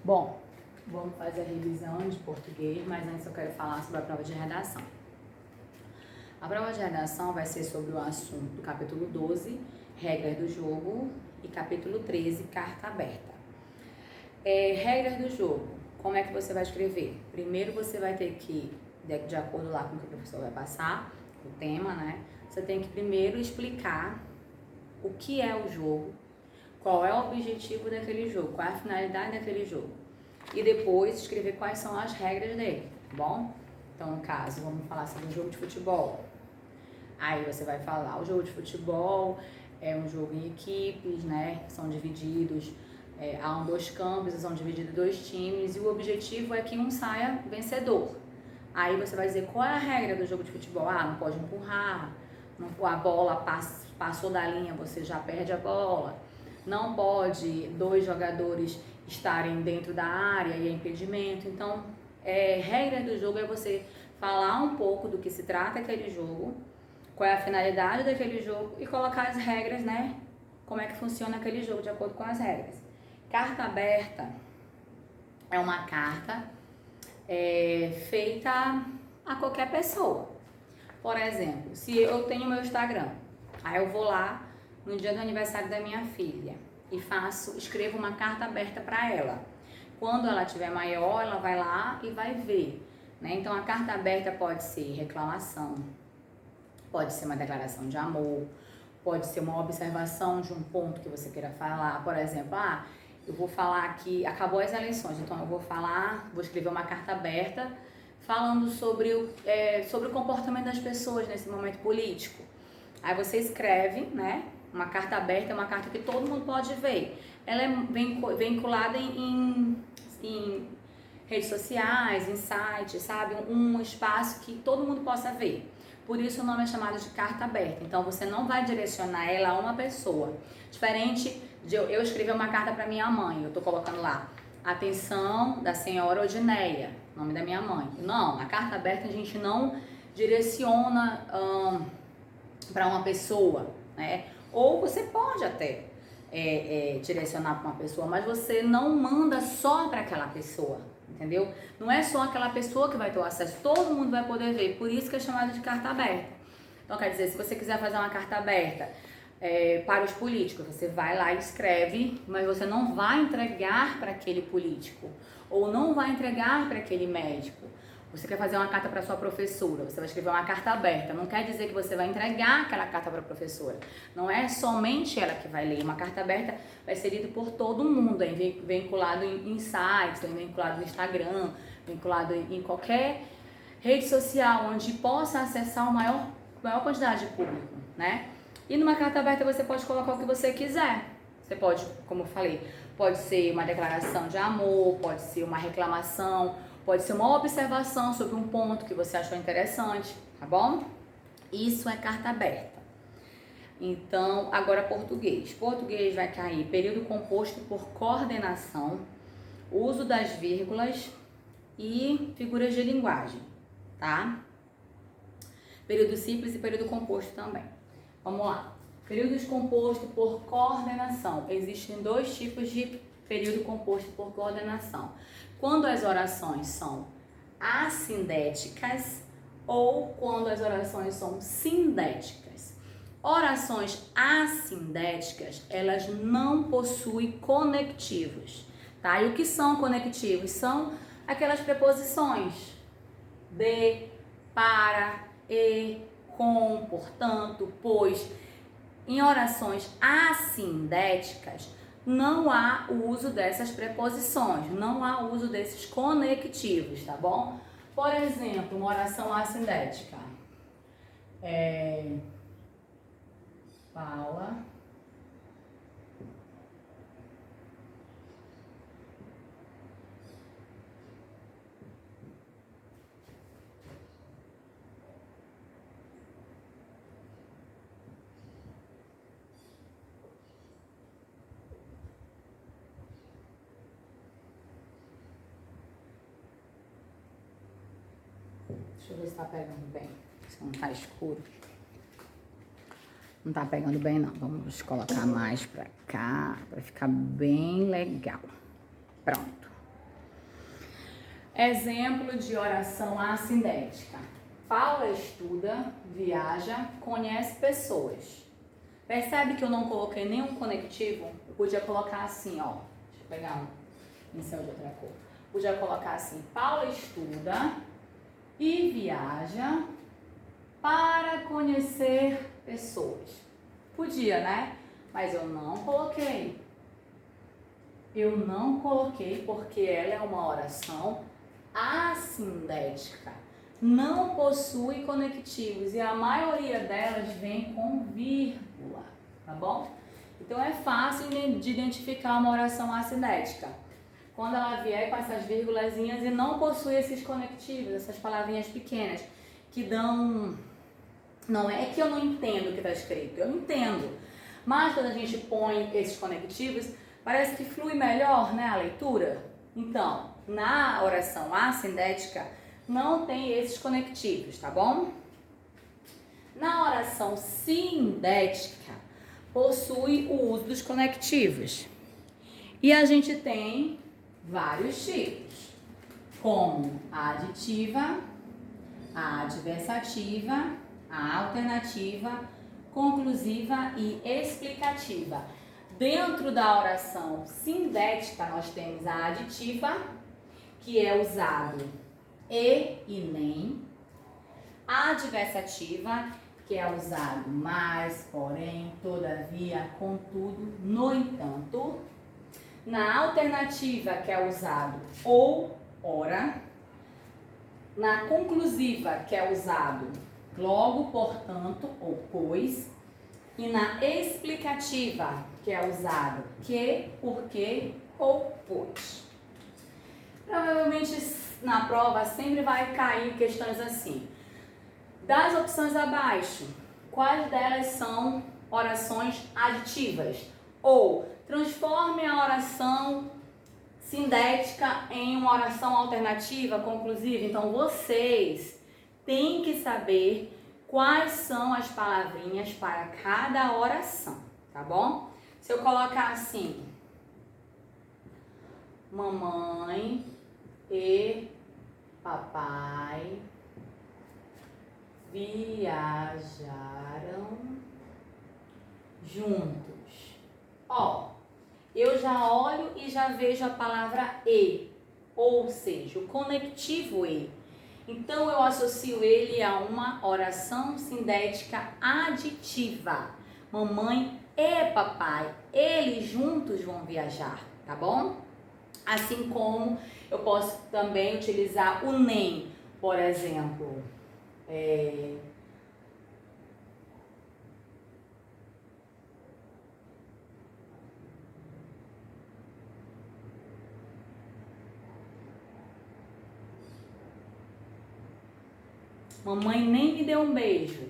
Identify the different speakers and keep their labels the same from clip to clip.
Speaker 1: Bom, vamos fazer a revisão de português, mas antes eu quero falar sobre a prova de redação. A prova de redação vai ser sobre o assunto do capítulo 12, regras do jogo, e capítulo 13, carta aberta. Regras do jogo, como é que você vai escrever? Primeiro você vai ter que, de acordo lá com o que o professor vai passar, o tema, né? Você tem que primeiro explicar o que é o jogo, qual é o objetivo daquele jogo, qual é a finalidade daquele jogo. E depois escrever quais são as regras dele, tá bom? Então, no caso, vamos falar sobre o jogo de futebol. Aí você vai falar, o jogo de futebol é um jogo em equipes, né? São divididos, há dois campos, são divididos em dois times, e o objetivo é que um saia vencedor. Aí você vai dizer qual é a regra do jogo de futebol. Não pode empurrar, a bola passou da linha, você já perde a bola. Não pode dois jogadores estarem dentro da área e é impedimento. Então, regra do jogo é você falar um pouco do que se trata aquele jogo, qual é a finalidade daquele jogo e colocar as regras, né? Como é que funciona aquele jogo de acordo com as regras. Carta aberta é uma carta feita a qualquer pessoa. Por exemplo, se eu tenho meu Instagram, aí eu vou lá no dia do aniversário da minha filha e escrevo uma carta aberta para ela. Quando ela tiver maior, ela vai lá e vai ver, né? Então a carta aberta pode ser reclamação, pode ser uma declaração de amor, pode ser uma observação de um ponto que você queira falar. Por exemplo, eu vou falar que acabou as eleições, então eu vou escrever uma carta aberta falando sobre o comportamento das pessoas nesse momento político. Aí você escreve, né? Uma carta aberta é uma carta que todo mundo pode ver. Ela é vinculada em redes sociais, em sites, sabe? Um espaço que todo mundo possa ver. Por isso o nome é chamado de carta aberta. Então você não vai direcionar ela a uma pessoa. Diferente de eu escrever uma carta para minha mãe, eu tô colocando lá, atenção da senhora Odineia, nome da minha mãe. Não, na carta aberta a gente não direciona para uma pessoa, né? Ou você pode até direcionar para uma pessoa, mas você não manda só para aquela pessoa, entendeu? Não é só aquela pessoa que vai ter o acesso, todo mundo vai poder ver, por isso que é chamado de carta aberta. Então, quer dizer, se você quiser fazer uma carta aberta para os políticos, você vai lá e escreve, mas você não vai entregar para aquele político, ou não vai entregar para aquele médico. Você quer fazer uma carta para sua professora, você vai escrever uma carta aberta. Não quer dizer que você vai entregar aquela carta para a professora. Não é somente ela que vai ler. Uma carta aberta vai ser lida por todo mundo, vinculado em sites, vinculado no Instagram, vinculado em qualquer rede social onde possa acessar maior quantidade de público, né? E numa carta aberta você pode colocar o que você quiser. Você pode, como eu falei, pode ser uma declaração de amor, pode ser uma reclamação, pode ser uma observação sobre um ponto que você achou interessante, tá bom? Isso é carta aberta. Então, agora português. Português vai cair período composto por coordenação, uso das vírgulas e figuras de linguagem, tá? Período simples e período composto também. Vamos lá. Períodos composto por coordenação. Existem dois tipos de período composto por coordenação. Quando as orações são assindéticas ou quando as orações são sindéticas. Orações assindéticas, elas não possuem conectivos, tá? E o que são conectivos? São aquelas preposições de, para, e, com, portanto, pois. Em orações assindéticas, não há o uso dessas preposições, não há o uso desses conectivos, tá bom? Por exemplo, uma oração assindética. Paula Deixa eu ver se tá pegando bem, se não tá escuro. Não tá pegando bem não, vamos colocar mais pra cá, pra ficar bem legal. Pronto. Exemplo de oração assindética. Paula estuda, viaja, conhece pessoas. Percebe que eu não coloquei nenhum conectivo? Eu podia colocar assim, ó. Deixa eu pegar um pincel de outra cor. Podia colocar assim, Paula estuda e viaja para conhecer pessoas. Podia, né? Mas eu não coloquei. Eu não coloquei porque ela é uma oração assindética. Não possui conectivos e a maioria delas vem com vírgula, tá bom? Então é fácil de identificar uma oração assindética. Quando ela vier com essas vírgulazinhas e não possui esses conectivos, essas palavrinhas pequenas, que dão... Não é que eu não entendo o que está escrito, eu entendo. Mas quando a gente põe esses conectivos, parece que flui melhor, né, a leitura. Então, na oração assindética, não tem esses conectivos, tá bom? Na oração sindética, possui o uso dos conectivos. E a gente tem vários tipos, como a aditiva, a adversativa, a alternativa, conclusiva e explicativa. Dentro da oração sindética, nós temos a aditiva, que é usado e nem. A adversativa, que é usado mas, porém, todavia, contudo, no entanto. Na alternativa, que é usado ou, ora. Na conclusiva, que é usado logo, portanto, ou pois. E na explicativa, que é usado que, porque ou pois. Provavelmente na prova sempre vai cair questões assim. Das opções abaixo, quais delas são orações aditivas? Ou transforme a oração sindética em uma oração alternativa, conclusiva. Então vocês têm que saber quais são as palavrinhas para cada oração, tá bom? Se eu colocar assim, mamãe e papai viajaram juntos. Ó, eu já olho e já vejo a palavra e, ou seja, o conectivo e. Então, eu associo ele a uma oração sindética aditiva. Mamãe e papai, eles juntos vão viajar, tá bom? Assim como eu posso também utilizar o nem, por exemplo. Mamãe nem me deu um beijo.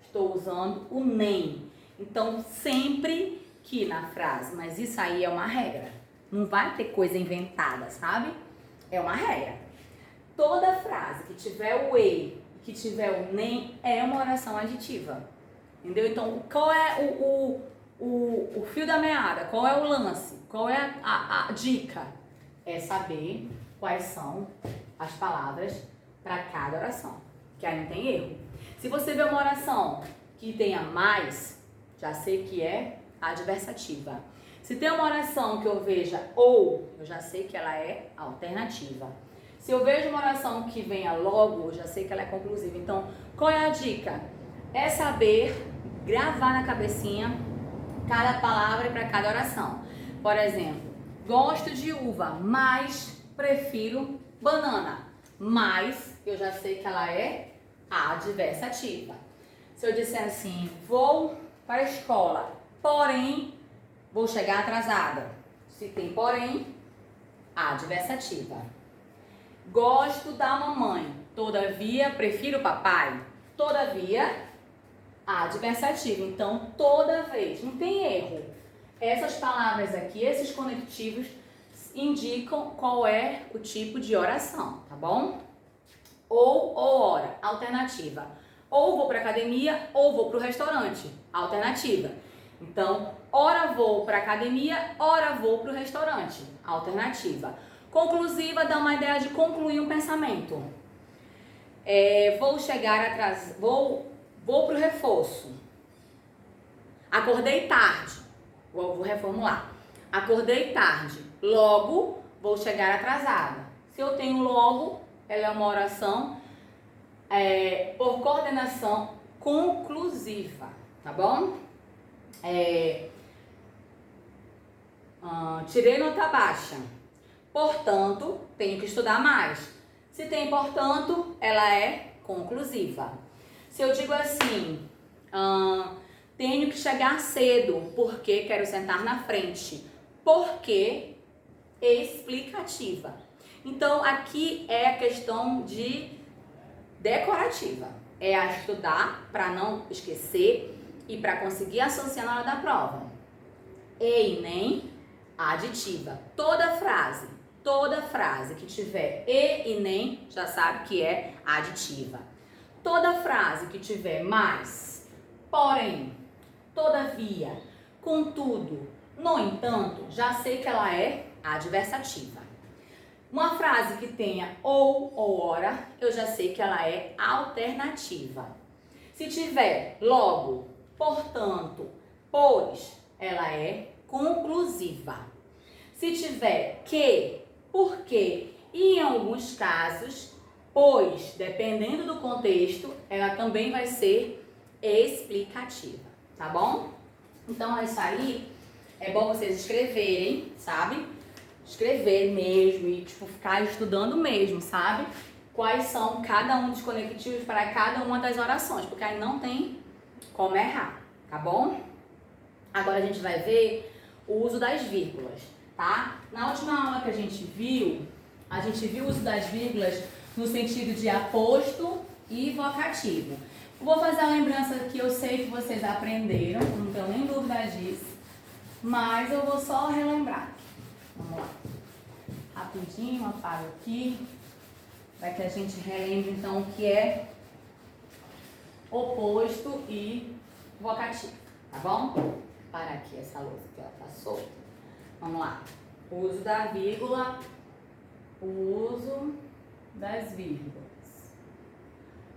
Speaker 1: Estou usando o nem. Então, sempre que na frase, mas isso aí é uma regra. Não vai ter coisa inventada, sabe? É uma regra. Toda frase que tiver o e, que tiver o nem, é uma oração aditiva. Entendeu? Então, qual é o fio da meada? Qual é o lance? Qual é a dica? É saber quais são as palavras para cada oração, que aí não tem erro. Se você vê uma oração que tenha mais, já sei que é adversativa. Se tem uma oração que eu veja ou, eu já sei que ela é alternativa. Se eu vejo uma oração que venha logo, eu já sei que ela é conclusiva. Então, qual é a dica? É saber gravar na cabecinha cada palavra para cada oração. Por exemplo, gosto de uva, mas prefiro banana. Mas eu já sei que ela é adversativa. Se eu disser assim, vou para a escola, porém vou chegar atrasada. Se tem porém, adversativa. Gosto da mamãe, todavia prefiro papai. Todavia, adversativa. Então, toda vez, não tem erro. Essas palavras aqui, esses conectivos, indicam qual é o tipo de oração, tá bom? Ou ora, alternativa. Ou vou para academia, ou vou para o restaurante, alternativa. Então, ora vou para academia, ora vou para o restaurante, alternativa. Conclusiva dá uma ideia de concluir um pensamento. Vou chegar atrás, vou pro reforço. Acordei tarde. Vou reformular. Acordei tarde. Logo, vou chegar atrasada. Se eu tenho logo, ela é uma oração por coordenação conclusiva, tá bom? Tirei nota baixa. Portanto, tenho que estudar mais. Se tem portanto, ela é conclusiva. Se eu digo assim, tenho que chegar cedo porque quero sentar na frente. Porque explicativa. Então, aqui é a questão de decorativa. É a estudar para não esquecer e para conseguir associar na hora da prova. E nem aditiva. Toda frase que tiver e nem, já sabe que é aditiva. Toda frase que tiver mais, porém, todavia, contudo, no entanto, já sei que ela é adversativa. Uma frase que tenha ou ora, eu já sei que ela é alternativa. Se tiver logo, portanto, pois, ela é conclusiva. Se tiver que, porque e em alguns casos, pois, dependendo do contexto, ela também vai ser explicativa, tá bom? Então, é isso aí. É bom vocês escreverem, sabe? Escrever mesmo e, ficar estudando mesmo, sabe? Quais são cada um dos conectivos para cada uma das orações, porque aí não tem como errar, tá bom? Agora a gente vai ver o uso das vírgulas, tá? Na última aula que a gente viu o uso das vírgulas no sentido de aposto e vocativo. Vou fazer a lembrança que eu sei que vocês aprenderam, não tenho nem dúvida disso, mas eu vou só relembrar. Vamos lá. Rapidinho, apago aqui, para que a gente relembre então o que é oposto e vocativo, tá bom? Para aqui essa louça que ela tá solta. Vamos lá. O uso da vírgula, o uso das vírgulas.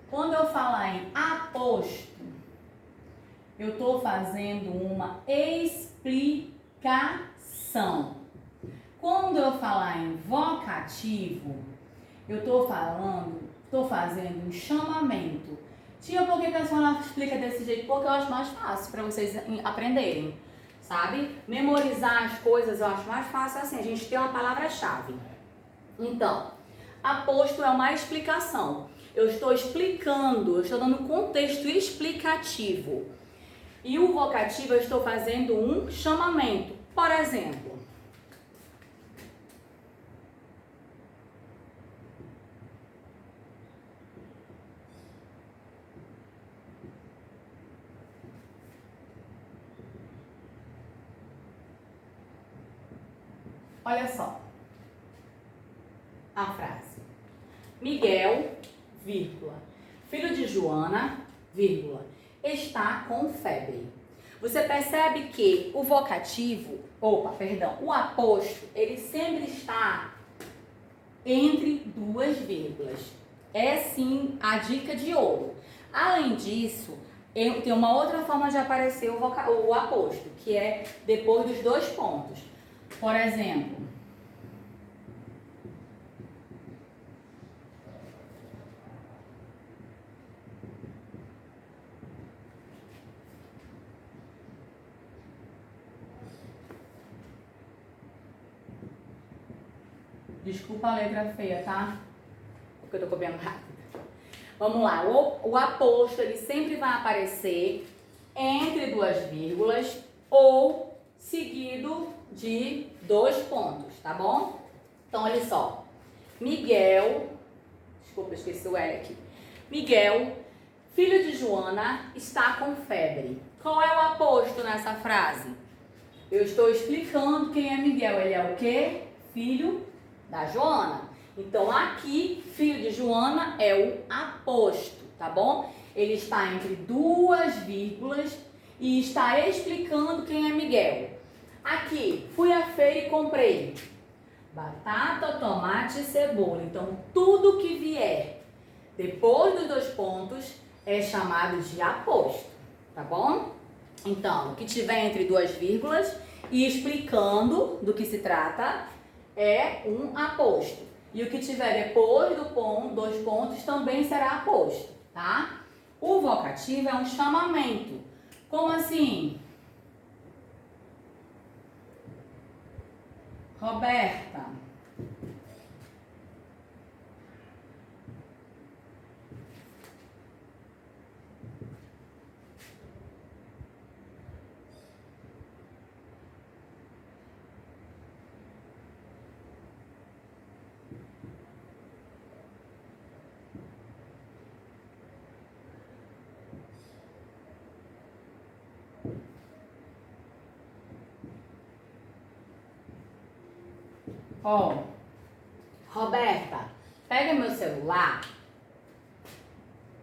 Speaker 1: Quando eu falar em aposto, eu estou fazendo uma explicação. Quando eu falar em vocativo, eu estou fazendo um chamamento. Tia, por que a senhora explica desse jeito? Porque eu acho mais fácil para vocês aprenderem, sabe? Memorizar as coisas eu acho mais fácil assim, a gente tem uma palavra-chave. Então, aposto é uma explicação. Eu estou explicando, eu estou dando contexto explicativo. E o vocativo eu estou fazendo um chamamento. Por exemplo, olha só a frase. Miguel, vírgula, filho de Joana, vírgula, está com febre. Você percebe que o vocativo, o aposto, ele sempre está entre duas vírgulas. É sim a dica de ouro. Além disso, tem uma outra forma de aparecer o aposto, que é depois dos dois pontos. Por exemplo, desculpa a letra feia, tá? Porque eu tô copiando rápido. Vamos lá, o aposto ele sempre vai aparecer entre duas vírgulas ou seguido de dois pontos, tá bom? Então, olha só. Miguel, desculpa, esqueci o L aqui. Miguel, filho de Joana, está com febre. Qual é o aposto nessa frase? Eu estou explicando quem é Miguel. Ele é o quê? Filho da Joana. Então, aqui, filho de Joana é o aposto, tá bom? Ele está entre duas vírgulas e está explicando quem é Miguel. Aqui, fui à feira e comprei Batata, tomate e cebola. Então, tudo que vier depois dos 2 pontos é chamado de aposto, tá bom? Então, o que tiver entre 2 vírgulas e explicando do que se trata é um aposto. E o que tiver depois do ponto, 2 pontos também será aposto, tá? O vocativo é um chamamento. Como assim? Roberta. Ó, Roberta, pega meu celular.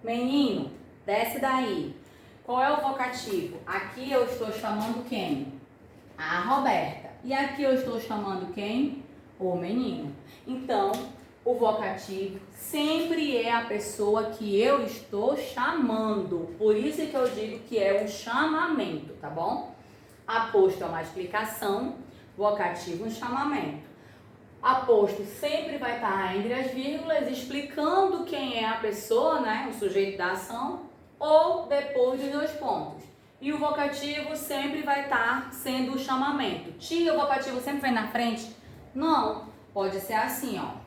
Speaker 1: Menino, desce daí. Qual é o vocativo? Aqui eu estou chamando quem? A Roberta. E aqui eu estou chamando quem? O menino. Então, o vocativo sempre é a pessoa que eu estou chamando. Por isso que eu digo que é um chamamento, tá bom? Aposto é uma explicação, vocativo um chamamento. Aposto sempre vai estar entre as vírgulas, explicando quem é a pessoa, né, o sujeito da ação, ou depois dos 2 pontos. E o vocativo sempre vai estar sendo o chamamento. Tia, o vocativo sempre vem na frente? Não, pode ser assim, ó.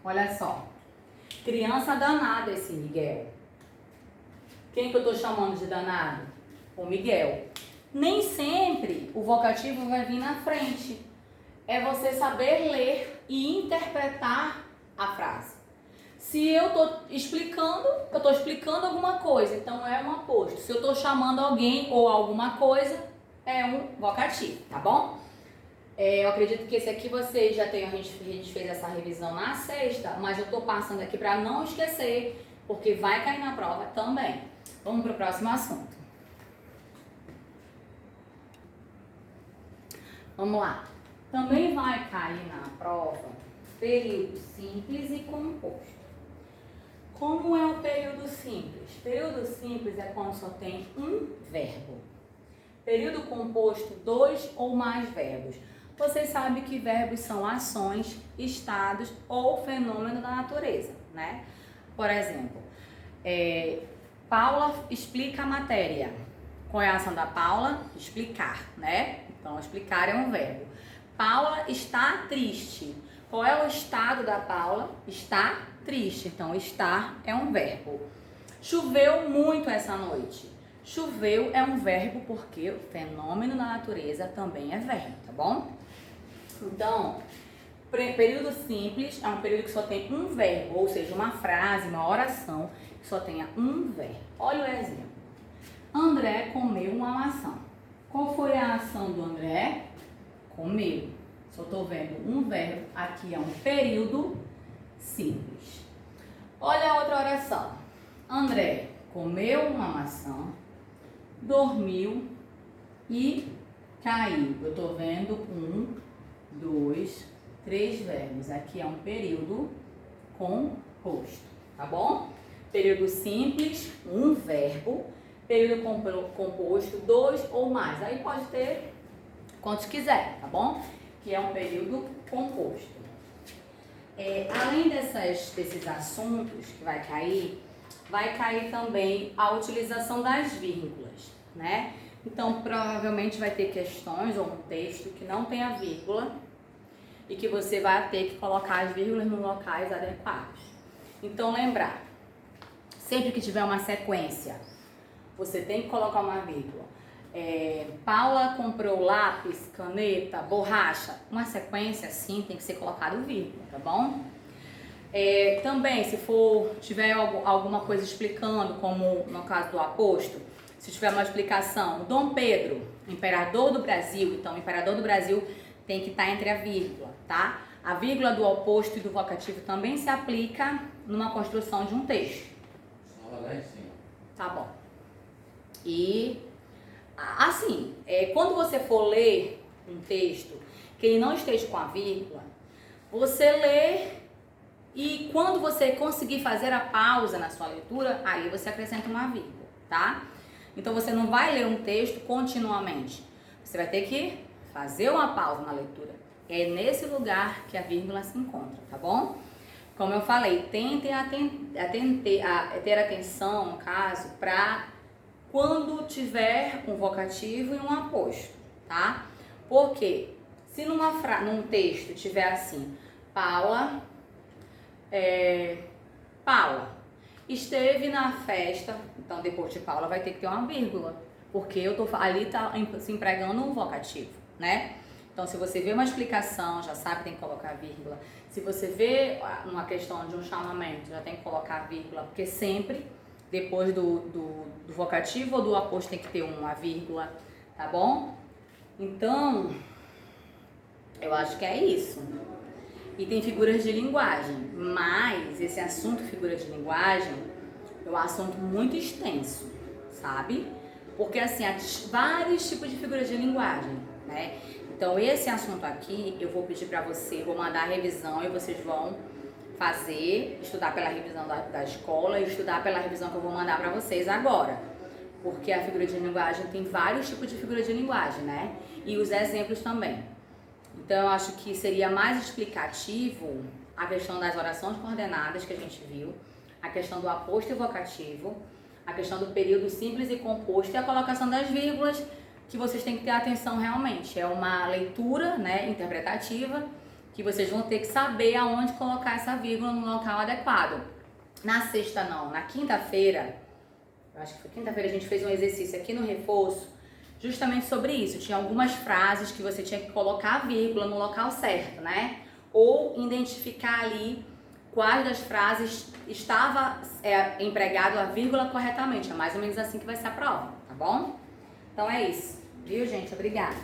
Speaker 1: Olha só, criança danada esse Miguel. Quem que eu tô chamando de danado? O Miguel. Nem sempre o vocativo vai vir na frente. É você saber ler e interpretar a frase. Se eu tô explicando, alguma coisa, então é um aposto. Se eu tô chamando alguém ou alguma coisa, é um vocativo, tá bom? Eu acredito que esse aqui vocês já tem, a gente fez essa revisão na sexta, mas eu tô passando aqui para não esquecer, porque vai cair na prova também. Vamos para o próximo assunto. Vamos lá. Também vai cair na prova período simples e composto. Como é o período simples? Período simples é quando só tem um verbo. Período composto, 2 ou mais verbos. Vocês sabem que verbos são ações, estados ou fenômenos da natureza, né? Por exemplo, Paula explica a matéria. Qual é a ação da Paula? Explicar, né? Então, explicar é um verbo. Paula está triste. Qual é o estado da Paula? Está triste. Então, estar é um verbo. Choveu muito essa noite. Choveu é um verbo porque o fenômeno da natureza também é verbo, tá bom? Então, período simples é um período que só tem um verbo, ou seja, uma frase, uma oração que só tenha um verbo. Olha o exemplo. André comeu uma maçã. Qual foi a ação do André? Comeu. Só estou vendo um verbo, aqui é um período simples. Olha a outra oração. André comeu uma maçã, dormiu e caiu. Eu estou vendo 1, 2, 3 verbos. Aqui é um período composto, tá bom? Período simples, um verbo. Período composto, 2 ou mais. Aí pode ter quantos quiser, tá bom? Que é um período composto. Além desses assuntos que vai cair também a utilização das vírgulas, né? Então, provavelmente vai ter questões ou um texto que não tenha vírgula e que você vai ter que colocar as vírgulas nos locais adequados. Então, lembrar, sempre que tiver uma sequência, você tem que colocar uma vírgula. Paula comprou lápis, caneta, borracha. Uma sequência assim tem que ser colocado vírgula, tá bom? Também, se tiver alguma coisa explicando, como no caso do aposto, se tiver uma explicação, Dom Pedro Imperador do Brasil, então Imperador do Brasil tem que estar entre a vírgula, tá? A vírgula do oposto e do vocativo também se aplica numa construção de um texto. Tá bom. E, assim, quando você for ler um texto que ele não esteja com a vírgula, você lê e quando você conseguir fazer a pausa na sua leitura, aí você acrescenta uma vírgula, tá? Então você não vai ler um texto continuamente. Você vai ter que fazer uma pausa na leitura. É nesse lugar que a vírgula se encontra, tá bom? Como eu falei, tentem ter atenção, no caso, para quando tiver um vocativo e um aposto, tá? Porque se num texto tiver assim, Paula esteve na festa, então depois de Paula vai ter que ter uma vírgula, porque ali tá se empregando um vocativo, né? Então se você vê uma explicação, já sabe que tem que colocar vírgula. Se você vê uma questão de um chamamento, já tem que colocar vírgula, porque sempre depois do vocativo ou do aposto tem que ter uma vírgula, tá bom? Então, eu acho que é isso. E tem figuras de linguagem, mas esse assunto figura de linguagem é um assunto muito extenso, sabe? Porque assim, há vários tipos de figuras de linguagem, né? Então esse assunto aqui eu vou pedir pra você, vou mandar a revisão e vocês vão fazer, estudar pela revisão da escola e estudar pela revisão que eu vou mandar pra vocês agora. Porque a figura de linguagem tem vários tipos de figura de linguagem, né? E os exemplos também. Então eu acho que seria mais explicativo a questão das orações coordenadas que a gente viu, a questão do aposto e vocativo, a questão do período simples e composto e a colocação das vírgulas, que vocês têm que ter atenção realmente. É uma leitura, né, interpretativa, que vocês vão ter que saber aonde colocar essa vírgula no local adequado. Na sexta não, na quinta-feira, eu acho que foi quinta-feira, a gente fez um exercício aqui no reforço, justamente sobre isso. Tinha algumas frases que você tinha que colocar a vírgula no local certo, né? Ou identificar ali quais das frases estava empregado a vírgula corretamente. É mais ou menos assim que vai ser a prova, tá bom? Então é isso, viu, gente? Obrigada.